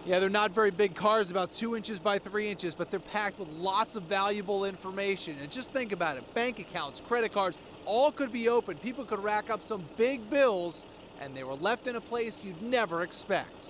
Yeah, they're not very big cards, about 2 inches by 3 inches, but they're packed with lots of valuable information. And just think about it, bank accounts, credit cards, all could be opened. People could rack up some big bills, and they were left in a place you'd never expect.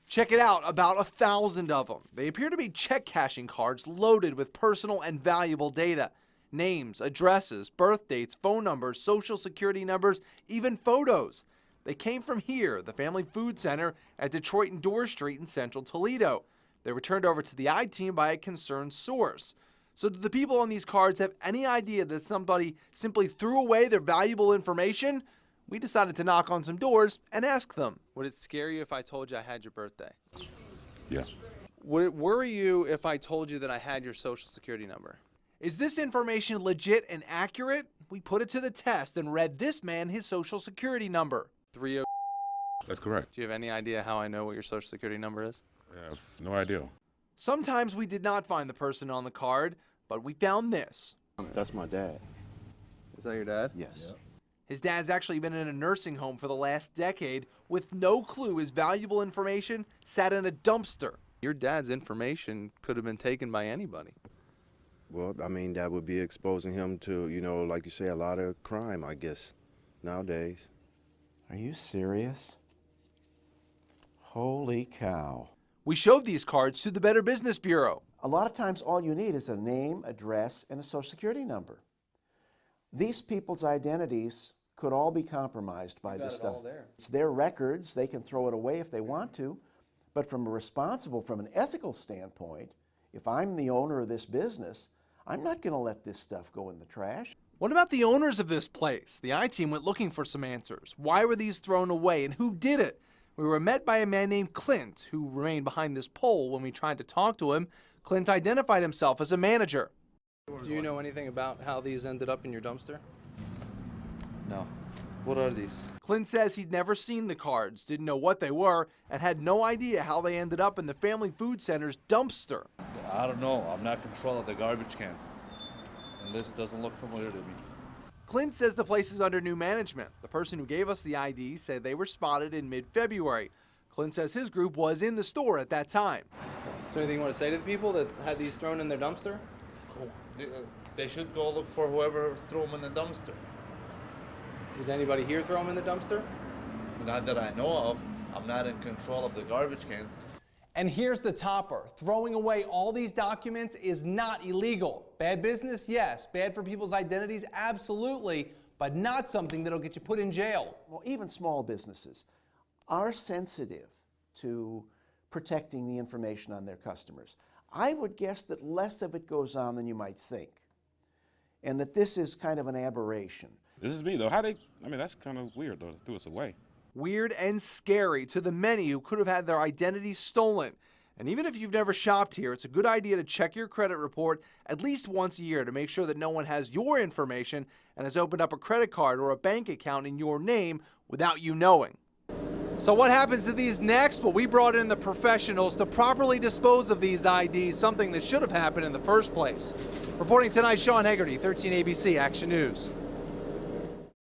Check it out, about 1,000 of them. They appear to be check cashing cards loaded with personal and valuable data. Names, addresses, birth dates, phone numbers, social security numbers, even photos. They came from here, the Family Food Center at Detroit and Dorr Street in central Toledo. They were turned over to the I-team by a concerned source. So do the people on these cards have any idea that somebody simply threw away their valuable information? We decided to knock on some doors and ask them. Would it scare you if I told you I had your birthday? Yeah. Would it worry you if I told you that I had your social security number? Is this information legit and accurate? We put it to the test and read this man his social security number. 30. That's correct. Do you have any idea how I know what your social security number is? I have no idea. Sometimes we did not find the person on the card, but we found this. That's my dad. Is that your dad? Yes. Yep. His dad's actually been in a nursing home for the last decade with no clue his valuable information sat in a dumpster. Your dad's information could have been taken by anybody. Well, I mean, that would be exposing him to, you know, like you say, a lot of crime, I guess, nowadays. Are you serious? Holy cow. We showed these cards to the Better Business Bureau. A lot of times all you need is a name, address, and a social security number. These people's identities could all be compromised by this stuff. It's their records. They can throw it away if they want to. But from an ethical standpoint, if I'm the owner of this business, I'm not going to let this stuff go in the trash. What about the owners of this place? The I-team went looking for some answers. Why were these thrown away and who did it? We were met by a man named Clint, who remained behind this pole when we tried to talk to him. Clint identified himself as a manager. Do you know anything about how these ended up in your dumpster? No. What are these? Clint says he'd never seen the cards, didn't know what they were, and had no idea how they ended up in the Family Food Center's dumpster. I don't know. I'm not in control of the garbage can. And this doesn't look familiar to me. Clint says the place is under new management. The person who gave us the ID said they were spotted in mid-February. Clint says his group was in the store at that time. Is there anything you want to say to the people that had these thrown in their dumpster? They should go look for whoever threw them in the dumpster. Did anybody here throw them in the dumpster? Not that I know of. I'm not in control of the garbage cans. And here's the topper. Throwing away all these documents is not illegal. Bad business? Yes. Bad for people's identities? Absolutely. But not something that'll get you put in jail. Well, even small businesses are sensitive to protecting the information on their customers. I would guess that less of it goes on than you might think, and that this is kind of an aberration. This is me, though. That's kind of weird, though, to throw us away. Weird and scary to the many who could have had their identities stolen. And even if you've never shopped here, it's a good idea to check your credit report at least once a year to make sure that no one has your information and has opened up a credit card or a bank account in your name without you knowing. So what happens to these next? Well, we brought in the professionals to properly dispose of these IDs, something that should have happened in the first place. Reporting tonight, Sean Hegarty, 13 ABC Action News.